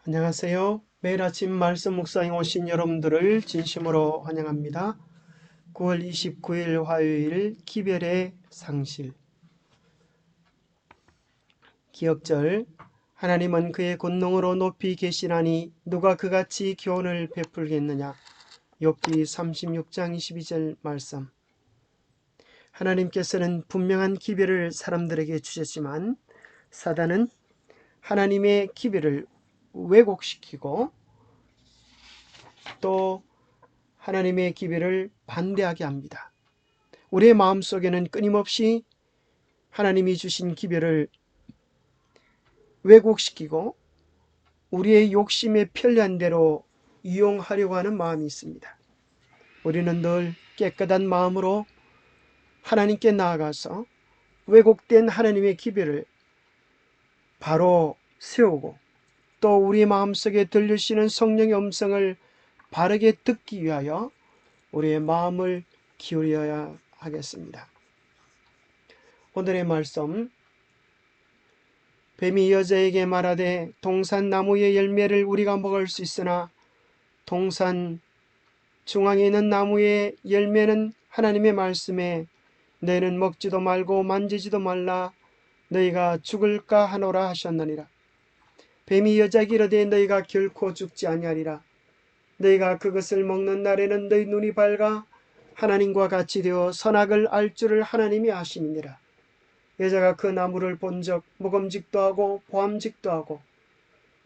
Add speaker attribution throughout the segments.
Speaker 1: 안녕하세요. 매일 아침 말씀 묵상에 오신 여러분들을 진심으로 환영합니다. 9월 29일 화요일 기별의 상실. 기억절. 하나님은 그의 권능으로 높이 계시나니 누가 그같이 교훈을 베풀겠느냐. 욥기 36장 22절 말씀. 하나님께서는 분명한 기별을 사람들에게 주셨지만 사단은 하나님의 기별을 왜곡시키고 또 하나님의 기별을 반대하게 합니다. 우리의 마음속에는 끊임없이 하나님이 주신 기별을 왜곡시키고 우리의 욕심에 편리한 대로 이용하려고 하는 마음이 있습니다. 우리는 늘 깨끗한 마음으로 하나님께 나아가서 왜곡된 하나님의 기별을 바로 세우고 또 우리 마음속에 들리시는 성령의 음성을 바르게 듣기 위하여 우리의 마음을 기울여야 하겠습니다. 오늘의 말씀, 뱀이 여자에게 말하되 동산 나무의 열매를 우리가 먹을 수 있으나 동산 중앙에 있는 나무의 열매는 하나님의 말씀에 너희는 먹지도 말고 만지지도 말라 너희가 죽을까 하노라 하셨느니라. 뱀이 여자에게 이르되 너희가 결코 죽지 아니하리라. 너희가 그것을 먹는 날에는 너희 눈이 밝아 하나님과 같이 되어 선악을 알 줄을 하나님이 아심이니라. 여자가 그 나무를 본즉 먹음직도 하고 보암직도 하고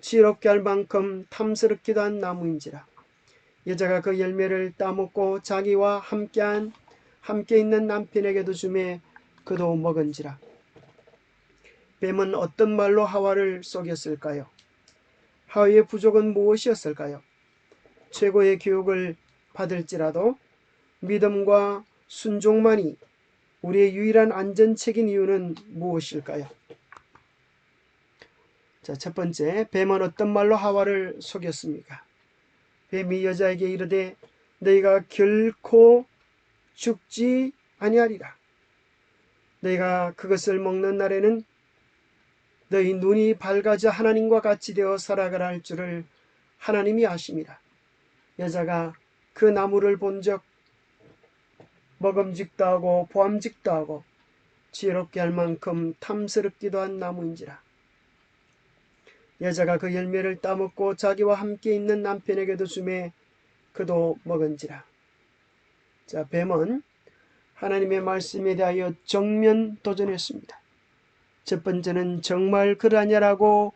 Speaker 1: 지혜롭게 할 만큼 탐스럽기도 한 나무인지라. 여자가 그 열매를 따먹고 자기와 함께 있는 남편에게도 주매 그도 먹은지라. 뱀은 어떤 말로 하와를 속였을까요? 하와의 부족은 무엇이었을까요? 최고의 교육을 받을지라도 믿음과 순종만이 우리의 유일한 안전책인 이유는 무엇일까요? 자, 첫 번째, 뱀은 어떤 말로 하와를 속였습니까? 뱀이 여자에게 이르되 너희가 결코 죽지 아니하리라. 너희가 그것을 먹는 날에는 너희 눈이 밝아져 하나님과 같이 되어 살아갈 할 줄을 하나님이 아심이라. 여자가 그 나무를 본즉 먹음직도 하고 보암직도 하고 지혜롭게 할 만큼 탐스럽기도 한 나무인지라. 여자가 그 열매를 따먹고 자기와 함께 있는 남편에게도 주매 그도 먹은지라. 자, 뱀은 하나님의 말씀에 대하여 정면 도전했습니다. 첫 번째는 정말 그러냐라고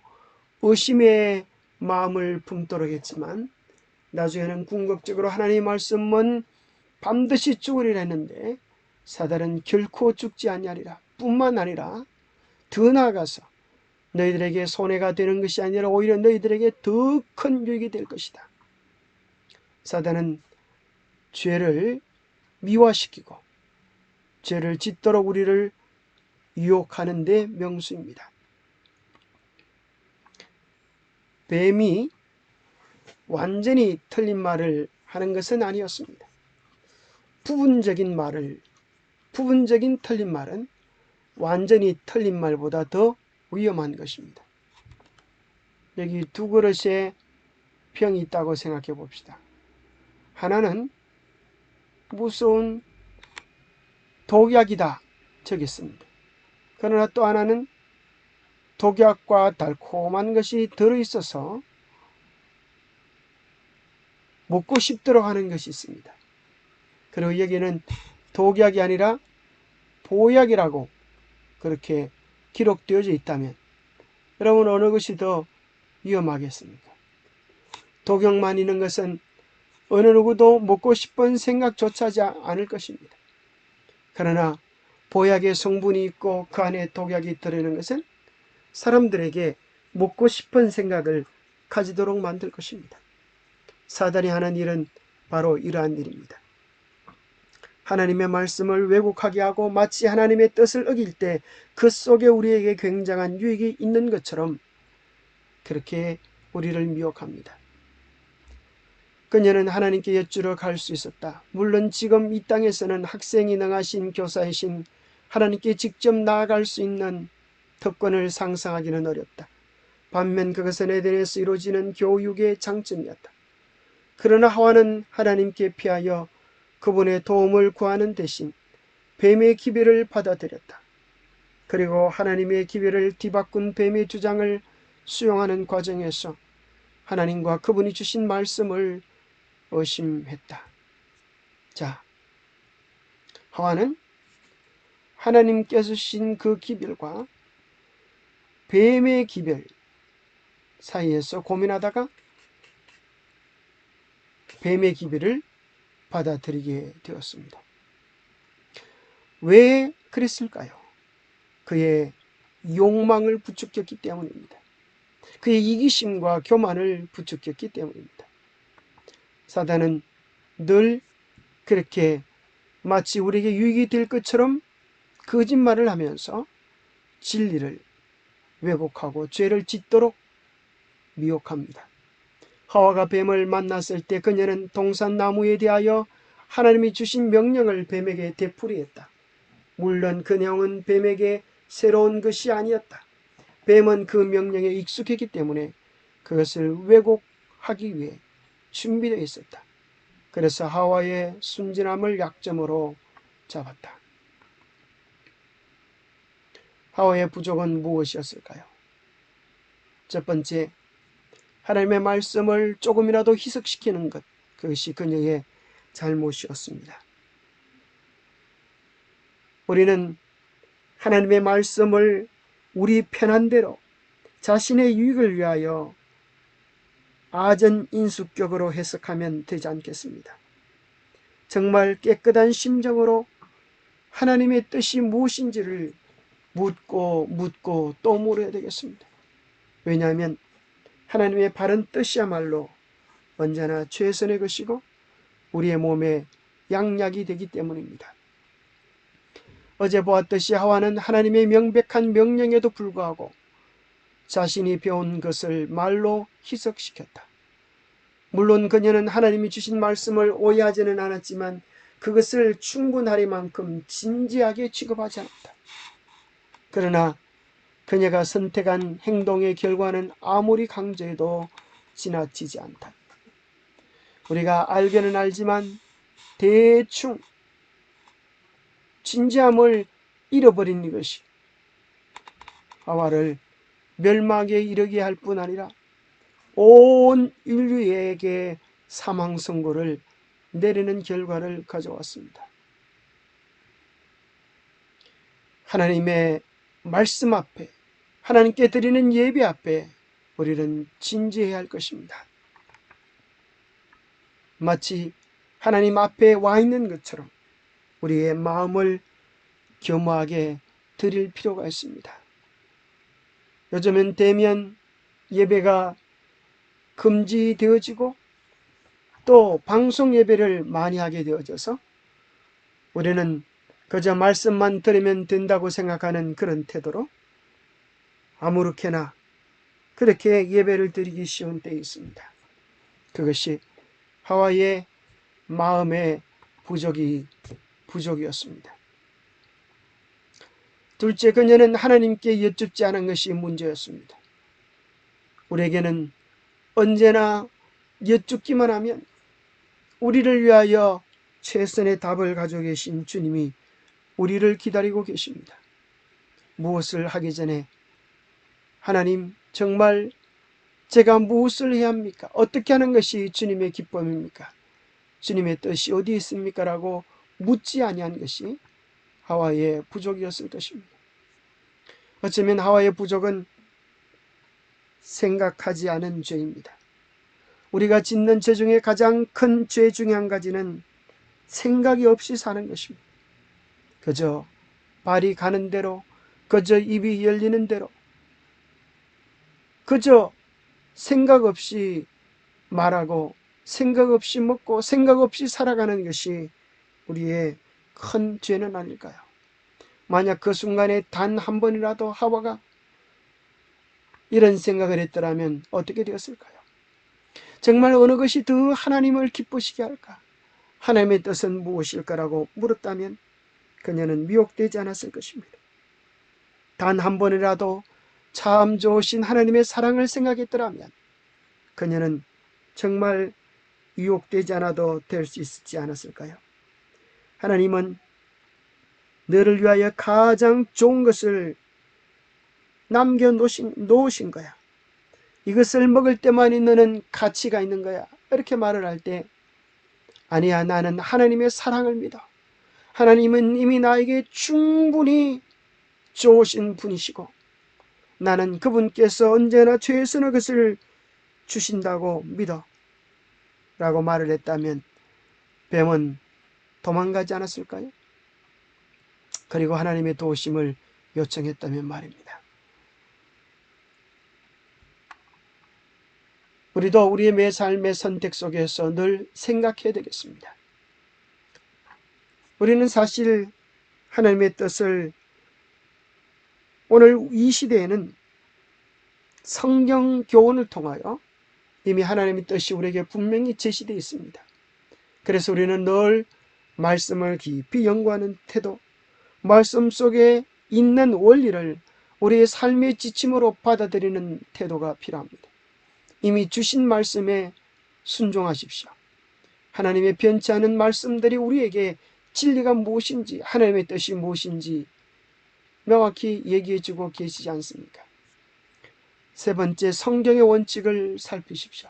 Speaker 1: 의심의 마음을 품도록 했지만 나중에는 궁극적으로 하나님의 말씀은 반드시 죽으리라 했는데 사단은 결코 죽지 아니하리라 뿐만 아니라 더 나아가서 너희들에게 손해가 되는 것이 아니라 오히려 너희들에게 더 큰 유익이 될 것이다. 사단은 죄를 미화시키고 죄를 짓도록 우리를 유혹하는 데 명수입니다. 뱀이 완전히 틀린 말을 하는 것은 아니었습니다. 부분적인 틀린 말은 완전히 틀린 말보다 더 위험한 것입니다. 여기 두 그릇의 병이 있다고 생각해 봅시다. 하나는 무서운 독약이다 적했습니다. 그러나 또 하나는 독약과 달콤한 것이 들어있어서 먹고 싶도록 하는 것이 있습니다. 그리고 여기는 독약이 아니라 보약이라고 그렇게 기록되어져 있다면 여러분 어느 것이 더 위험하겠습니까? 독약만 있는 것은 어느 누구도 먹고 싶은 생각조차 하지 않을 것입니다. 그러나 보약의 성분이 있고 그 안에 독약이 들어있는 것은 사람들에게 먹고 싶은 생각을 가지도록 만들 것입니다. 사단이 하는 일은 바로 이러한 일입니다. 하나님의 말씀을 왜곡하게 하고 마치 하나님의 뜻을 어길 때 그 속에 우리에게 굉장한 유익이 있는 것처럼 그렇게 우리를 미혹합니다. 그녀는 하나님께 여쭈러 갈 수 있었다. 물론 지금 이 땅에서는 학생이 능하신 교사이신 하나님께 직접 나아갈 수 있는 특권을 상상하기는 어렵다. 반면 그것은 에덴에서 이루어지는 교육의 장점이었다. 그러나 하와는 하나님께 피하여 그분의 도움을 구하는 대신 뱀의 기별을 받아들였다. 그리고 하나님의 기별을 뒤바꾼 뱀의 주장을 수용하는 과정에서 하나님과 그분이 주신 말씀을 의심했다. 자, 하와는 하나님께서 주신 그 기별과 뱀의 기별 사이에서 고민하다가 뱀의 기별을 받아들이게 되었습니다. 왜 그랬을까요? 그의 욕망을 부추겼기 때문입니다. 그의 이기심과 교만을 부추겼기 때문입니다. 사단은 늘 그렇게 마치 우리에게 유익이 될 것처럼 거짓말을 하면서 진리를 왜곡하고 죄를 짓도록 미혹합니다. 하와가 뱀을 만났을 때 그녀는 동산나무에 대하여 하나님이 주신 명령을 뱀에게 되풀이했다. 물론 그 내용은 뱀에게 새로운 것이 아니었다. 뱀은 그 명령에 익숙했기 때문에 그것을 왜곡하기 위해 준비되어 있었다. 그래서 하와의 순진함을 약점으로 잡았다. 하와의 부족은 무엇이었을까요? 첫 번째, 하나님의 말씀을 조금이라도 희석시키는 것, 그것이 그녀의 잘못이었습니다. 우리는 하나님의 말씀을 우리 편한대로 자신의 유익을 위하여 아전인수격으로 해석하면 되지 않겠습니다. 정말 깨끗한 심정으로 하나님의 뜻이 무엇인지를 묻고 또 물어야 되겠습니다. 왜냐하면 하나님의 바른 뜻이야말로 언제나 최선의 것이고 우리의 몸에 양약이 되기 때문입니다. 어제 보았듯이 하와는 하나님의 명백한 명령에도 불구하고 자신이 배운 것을 말로 희석시켰다. 물론 그녀는 하나님이 주신 말씀을 오해하지는 않았지만 그것을 충분하리만큼 진지하게 취급하지 않았다. 그러나 그녀가 선택한 행동의 결과는 아무리 강조해도 지나치지 않다. 우리가 알기는 알지만 대충 진지함을 잃어버린 이것이 하와를 멸망에 이르게 할 뿐 아니라 온 인류에게 사망 선고를 내리는 결과를 가져왔습니다. 하나님의 말씀 앞에, 하나님께 드리는 예배 앞에 우리는 진지해야 할 것입니다. 마치 하나님 앞에 와 있는 것처럼 우리의 마음을 겸허하게 드릴 필요가 있습니다. 요즘은 대면 예배가 금지되어지고 또 방송 예배를 많이 하게 되어져서 우리는 그저 말씀만 들으면 된다고 생각하는 그런 태도로 아무렇게나 그렇게 예배를 드리기 쉬운 때에 있습니다. 그것이 하와의 마음의 부족이었습니다. 둘째, 그녀는 하나님께 여쭙지 않은 것이 문제였습니다. 우리에게는 언제나 여쭙기만 하면 우리를 위하여 최선의 답을 가지고 계신 주님이 우리를 기다리고 계십니다. 무엇을 하기 전에 하나님, 정말 제가 무엇을 해야 합니까? 어떻게 하는 것이 주님의 기쁨입니까? 주님의 뜻이 어디 있습니까? 라고 묻지 아니한 것이 하와의 부족이었을 것입니다. 어쩌면 하와의 부족은 생각하지 않은 죄입니다. 우리가 짓는 죄 중에 가장 큰 죄 중에 한 가지는 생각이 없이 사는 것입니다. 그저 발이 가는 대로, 그저 입이 열리는 대로, 그저 생각 없이 말하고 생각 없이 먹고 생각 없이 살아가는 것이 우리의 큰 죄는 아닐까요? 만약 그 순간에 단 한 번이라도 하와가 이런 생각을 했더라면 어떻게 되었을까요? 정말 어느 것이 더 하나님을 기쁘시게 할까? 하나님의 뜻은 무엇일까라고 물었다면 그녀는 미혹되지 않았을 것입니다. 단 한 번이라도 참 좋으신 하나님의 사랑을 생각했더라면 그녀는 정말 유혹되지 않아도 될 수 있지 않았을까요? 하나님은 너를 위하여 가장 좋은 것을 놓으신 거야. 이것을 먹을 때만이 너는 가치가 있는 거야. 이렇게 말을 할 때, 아니야, 나는 하나님의 사랑을 믿어. 하나님은 이미 나에게 충분히 좋으신 분이시고 나는 그분께서 언제나 최선의 것을 주신다고 믿어 라고 말을 했다면 뱀은 도망가지 않았을까요? 그리고 하나님의 도우심을 요청했다면 말입니다. 우리도 우리의 매 삶의 선택 속에서 늘 생각해야 되겠습니다. 우리는 사실 하나님의 뜻을 오늘 이 시대에는 성경 교훈을 통하여 이미 하나님의 뜻이 우리에게 분명히 제시되어 있습니다. 그래서 우리는 늘 말씀을 깊이 연구하는 태도, 말씀 속에 있는 원리를 우리의 삶의 지침으로 받아들이는 태도가 필요합니다. 이미 주신 말씀에 순종하십시오. 하나님의 변치 않은 말씀들이 우리에게 진리가 무엇인지, 하나님의 뜻이 무엇인지 명확히 얘기해 주고 계시지 않습니까? 세 번째, 성경의 원칙을 살피십시오.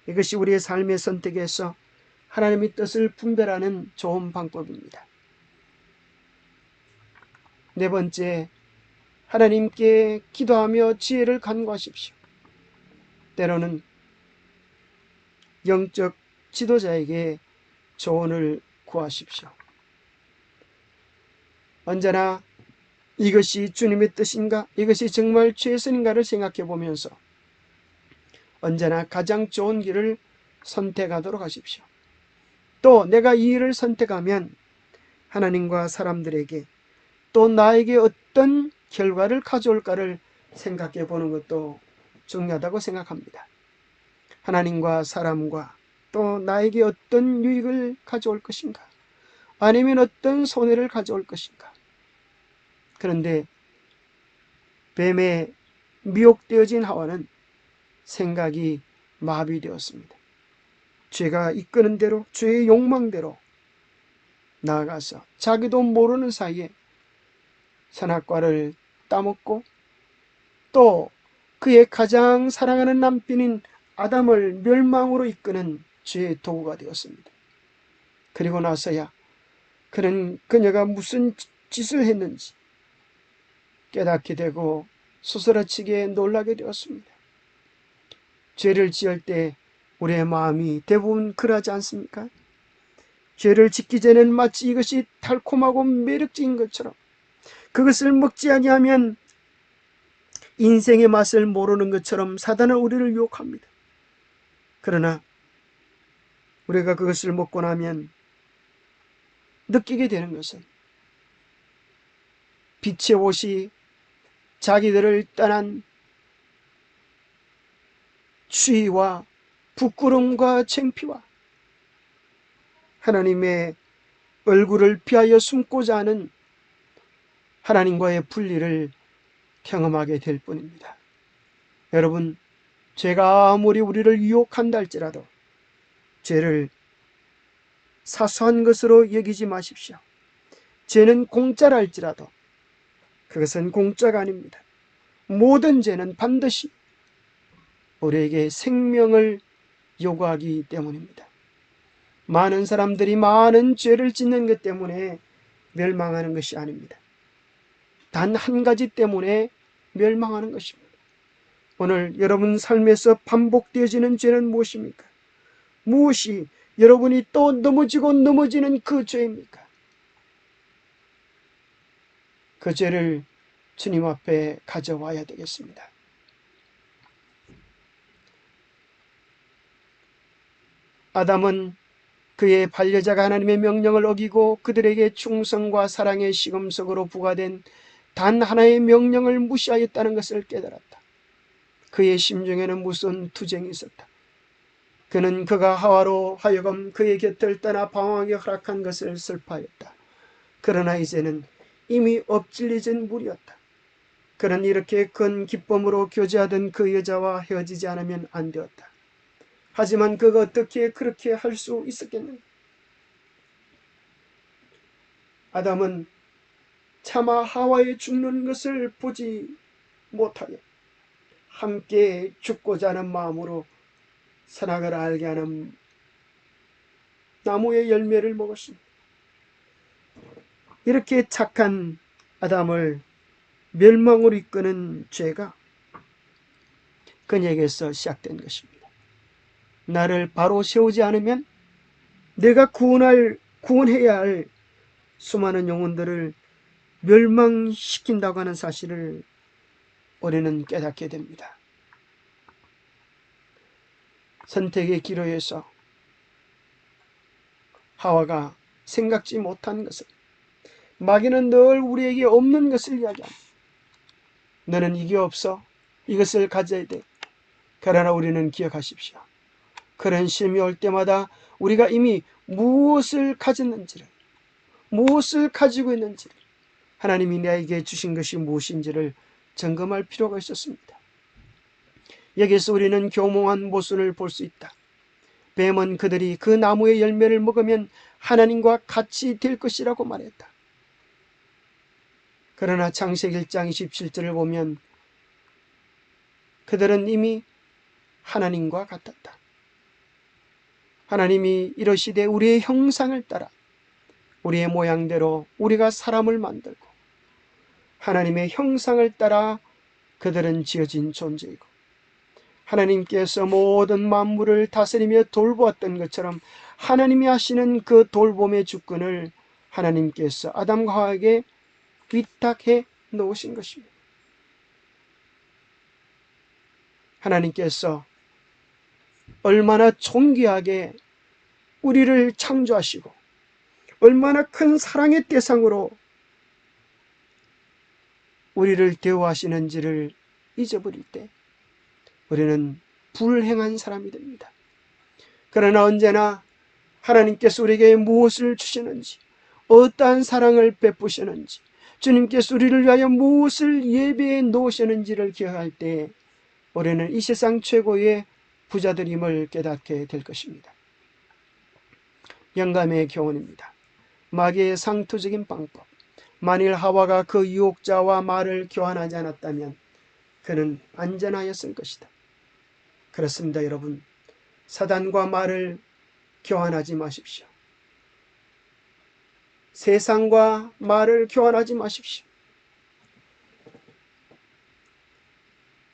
Speaker 1: 이것이 우리의 삶의 선택에서 하나님의 뜻을 분별하는 좋은 방법입니다. 네 번째, 하나님께 기도하며 지혜를 간구하십시오. 때로는 영적 지도자에게 조언을 구하십시오. 언제나 이것이 주님의 뜻인가? 이것이 정말 최선인가를 생각해 보면서 언제나 가장 좋은 길을 선택하도록 하십시오. 또 내가 이 일을 선택하면 하나님과 사람들에게 또 나에게 어떤 결과를 가져올까를 생각해 보는 것도 중요하다고 생각합니다. 하나님과 사람과 또 나에게 어떤 유익을 가져올 것인가? 아니면 어떤 손해를 가져올 것인가? 그런데 뱀에 미혹되어진 하와는 생각이 마비되었습니다. 죄가 이끄는 대로, 죄의 욕망대로 나아가서 자기도 모르는 사이에 선악과를 따먹고 또 그의 가장 사랑하는 남편인 아담을 멸망으로 이끄는 죄의 도구가 되었습니다. 그리고 나서야 그녀가 무슨 짓을 했는지 깨닫게 되고 소스라치게 놀라게 되었습니다. 죄를 지을 때 우리의 마음이 대부분 그러하지 않습니까? 죄를 짓기 전에는 마치 이것이 달콤하고 매력적인 것처럼 그것을 먹지 아니하면 인생의 맛을 모르는 것처럼 사단은 우리를 유혹합니다. 그러나 우리가 그것을 먹고 나면 느끼게 되는 것은 빛의 옷이 자기들을 떠난 추위와 부끄러움과 창피와 하나님의 얼굴을 피하여 숨고자 하는 하나님과의 분리를 경험하게 될 뿐입니다. 여러분, 죄가 아무리 우리를 유혹한다 할지라도 죄를 사소한 것으로 여기지 마십시오. 죄는 공짜라 할지라도 그것은 공짜가 아닙니다. 모든 죄는 반드시 우리에게 생명을 요구하기 때문입니다. 많은 사람들이 많은 죄를 짓는 것 때문에 멸망하는 것이 아닙니다. 단 한 가지 때문에 멸망하는 것입니다. 오늘 여러분 삶에서 반복되어지는 죄는 무엇입니까? 무엇이 여러분이 또 넘어지고 넘어지는 그 죄입니까? 그 죄를 주님 앞에 가져와야 되겠습니다. 아담은 그의 반려자가 하나님의 명령을 어기고 그들에게 충성과 사랑의 시금석으로 부과된 단 하나의 명령을 무시하였다는 것을 깨달았다. 그의 심중에는 무슨 투쟁이 있었다. 그는 그가 하와로 하여금 그의 곁을 떠나 방황하게 허락한 것을 슬퍼하였다. 그러나 이제는 이미 엎질러진 물이었다. 그는 이렇게 큰 기쁨으로 교제하던 그 여자와 헤어지지 않으면 안 되었다. 하지만 그가 어떻게 그렇게 할 수 있었겠는가? 아담은 차마 하와의 죽는 것을 보지 못하여 함께 죽고자 하는 마음으로 선악을 알게 하는 나무의 열매를 먹었습니다. 이렇게 착한 아담을 멸망으로 이끄는 죄가 그에게서 시작된 것입니다. 나를 바로 세우지 않으면 내가 구원해야 할 수많은 영혼들을 멸망시킨다고 하는 사실을 우리는 깨닫게 됩니다. 선택의 기로에서 하와가 생각지 못한 것을, 마귀는 늘 우리에게 없는 것을 이야기합니다. 너는 이게 없어. 이것을 가져야 돼. 그러나 우리는 기억하십시오. 그런 시험이 올 때마다 우리가 이미 무엇을 가졌는지를, 무엇을 가지고 있는지를, 하나님이 나에게 주신 것이 무엇인지를 점검할 필요가 있었습니다. 여기서 우리는 교묘한 모순을 볼 수 있다. 뱀은 그들이 그 나무의 열매를 먹으면 하나님과 같이 될 것이라고 말했다. 그러나 창세기 1장 27절을 보면 그들은 이미 하나님과 같았다. 하나님이 이러시되 우리의 형상을 따라 우리의 모양대로 우리가 사람을 만들고, 하나님의 형상을 따라 그들은 지어진 존재이고, 하나님께서 모든 만물을 다스리며 돌보았던 것처럼 하나님이 하시는 그 돌봄의 주권을 하나님께서 아담과 하와에게 위탁해 놓으신 것입니다. 하나님께서 얼마나 존귀하게 우리를 창조하시고 얼마나 큰 사랑의 대상으로 우리를 대우하시는지를 잊어버릴 때 우리는 불행한 사람이 됩니다. 그러나 언제나 하나님께서 우리에게 무엇을 주시는지, 어떠한 사랑을 베푸시는지, 주님께서 우리를 위하여 무엇을 예배해 놓으시는지를 기억할 때 우리는 이 세상 최고의 부자들임을 깨닫게 될 것입니다. 영감의 교훈입니다. 마귀의 상투적인 방법. 만일 하와가 그 유혹자와 말을 교환하지 않았다면 그는 안전하였을 것이다. 그렇습니다, 여러분. 사단과 말을 교환하지 마십시오. 세상과 말을 교환하지 마십시오.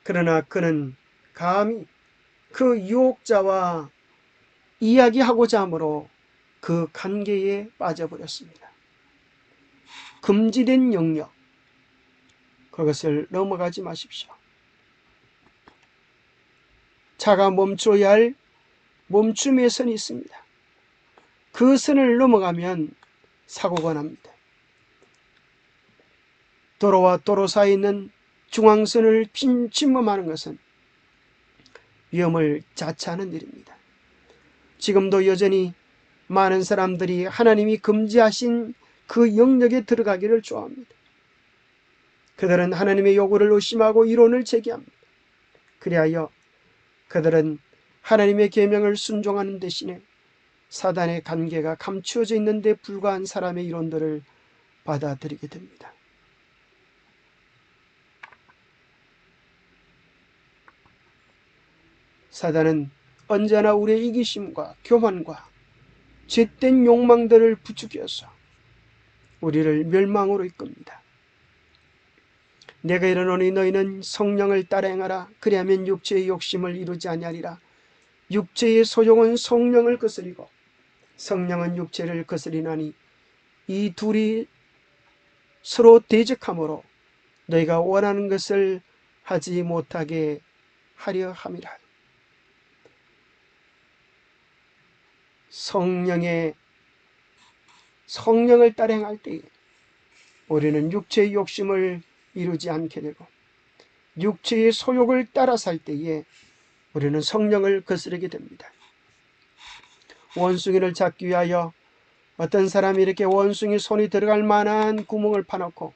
Speaker 1: 그러나 그는 감히 그 유혹자와 이야기하고자 함으로 그 관계에 빠져버렸습니다. 금지된 영역, 그것을 넘어가지 마십시오. 차가 멈춰야 할 멈춤의 선이 있습니다. 그 선을 넘어가면 사고가 납니다. 도로와 도로 사이에 있는 중앙선을 침범하는 것은 위험을 자처하는 일입니다. 지금도 여전히 많은 사람들이 하나님이 금지하신 그 영역에 들어가기를 좋아합니다. 그들은 하나님의 요구를 의심하고 이론을 제기합니다. 그리하여 그들은 하나님의 계명을 순종하는 대신에 사단의 관계가 감추어져 있는데 불과한 사람의 이론들을 받아들이게 됩니다. 사단은 언제나 우리의 이기심과 교만과 죄된 욕망들을 부추겨서 우리를 멸망으로 이끕니다. 내가 이르노니 너희는 성령을 따라 행하라. 그리하면 육체의 욕심을 이루지 아니하리라. 육체의 소욕은 성령을 거스리고 성령은 육체를 거스리나니 이 둘이 서로 대적하므로 너희가 원하는 것을 하지 못하게 하려 함이라. 성령을 따라 행할 때에 우리는 육체의 욕심을 이루지 않게 되고, 육체의 소욕을 따라 살 때에 우리는 성령을 거스르게 됩니다. 원숭이를 잡기 위하여 어떤 사람이 이렇게 원숭이 손이 들어갈 만한 구멍을 파놓고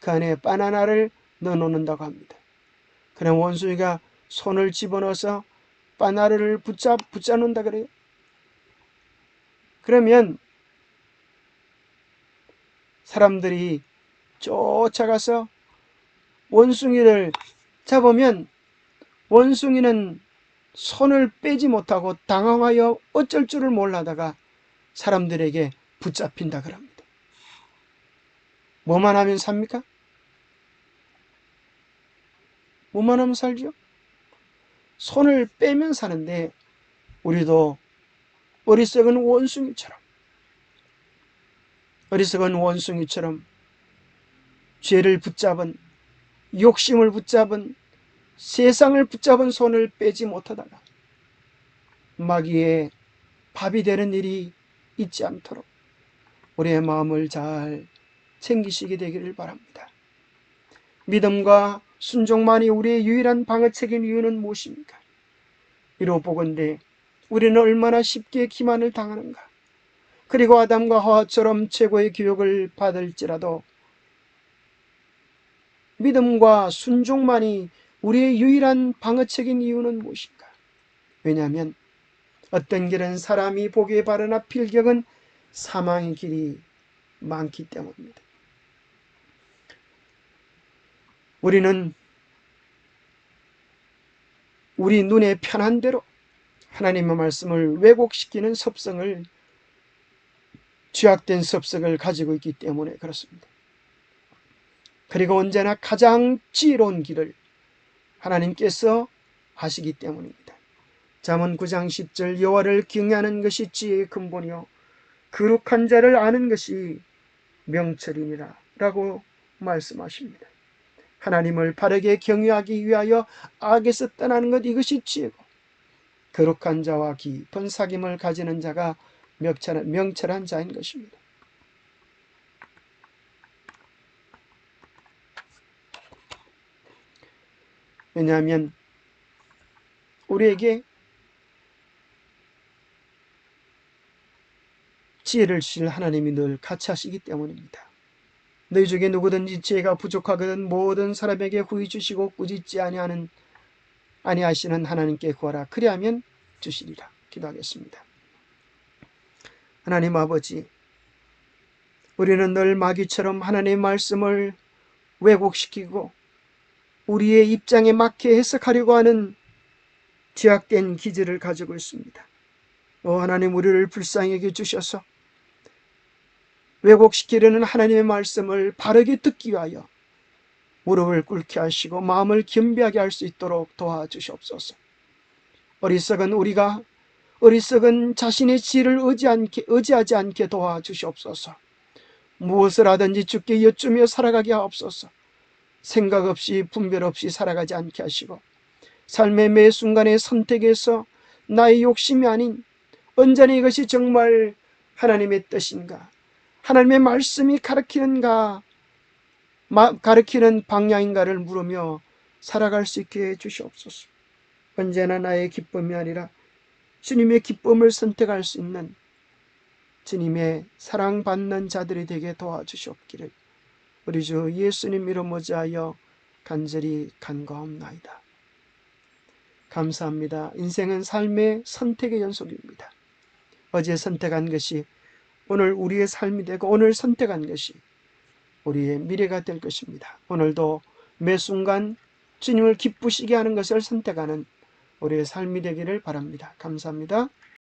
Speaker 1: 그 안에 바나나를 넣어놓는다고 합니다. 그럼 원숭이가 손을 집어넣어서 바나나를 붙잡는다 그래요. 그러면 사람들이 쫓아가서 원숭이를 잡으면 원숭이는 손을 빼지 못하고 당황하여 어쩔 줄을 몰라다가 사람들에게 붙잡힌다 그럽니다. 뭐만 하면 삽니까? 뭐만 하면 살죠? 손을 빼면 사는데 우리도 어리석은 원숭이처럼 죄를 붙잡은, 욕심을 붙잡은, 세상을 붙잡은 손을 빼지 못하다가 마귀의 밥이 되는 일이 있지 않도록 우리의 마음을 잘 챙기시게 되기를 바랍니다. 믿음과 순종만이 우리의 유일한 방어책인 이유는 무엇입니까? 이로 보건대 우리는 얼마나 쉽게 기만을 당하는가. 그리고 아담과 하와처럼 최고의 교육을 받을지라도 믿음과 순종만이 우리의 유일한 방어책인 이유는 무엇인가? 왜냐하면 어떤 길은 사람이 보기에 바르나 필경은 사망의 길이 많기 때문입니다. 우리는 우리 눈에 편한 대로 하나님의 말씀을 왜곡시키는 습성을, 죄악된 습성을 가지고 있기 때문에 그렇습니다. 그리고 언제나 가장 지혜로운 길을 하나님께서 하시기 때문입니다. 잠언 9장 10절 여호와를 경외하는 것이 지혜의 근본이요 거룩한 자를 아는 것이 명철이니라 라고 말씀하십니다. 하나님을 바르게 경외하기 위하여 악에서 떠나는 것, 이것이 지혜고 거룩한 자와 깊은 사귐을 가지는 자가 명철한 자인 것입니다. 왜냐하면 우리에게 지혜를 주실 하나님이 늘 같이 하시기 때문입니다. 너희 중에 누구든지 지혜가 부족하거든 모든 사람에게 후히 주시고 꾸짖지 아니하시는 하나님께 구하라. 그리하면 주시리라. 기도하겠습니다. 하나님 아버지, 우리는 늘 마귀처럼 하나님의 말씀을 왜곡시키고 우리의 입장에 맞게 해석하려고 하는 죄악된 기질을 가지고 있습니다. 하나님, 우리를 불쌍히 여겨주셔서 왜곡시키려는 하나님의 말씀을 바르게 듣기 위하여 무릎을 꿇게 하시고 마음을 겸비하게 할 수 있도록 도와주시옵소서. 어리석은 자신의 지혜를 의지하지 않게 도와주시옵소서. 무엇을 하든지 주께 여쭈며 살아가게 하옵소서. 생각 없이 분별 없이 살아가지 않게 하시고 삶의 매 순간의 선택에서 나의 욕심이 아닌 언제나 이것이 정말 하나님의 뜻인가, 하나님의 말씀이 가르치는 방향인가를 물으며 살아갈 수 있게 해주시옵소서. 언제나 나의 기쁨이 아니라 주님의 기쁨을 선택할 수 있는 주님의 사랑받는 자들이 되게 도와주시옵기를 우리 주 예수님 이름 의지하여 간절히 간구하옵나이다. 감사합니다. 인생은 삶의 선택의 연속입니다. 어제 선택한 것이 오늘 우리의 삶이 되고 오늘 선택한 것이 우리의 미래가 될 것입니다. 오늘도 매 순간 주님을 기쁘시게 하는 것을 선택하는 우리의 삶이 되기를 바랍니다. 감사합니다.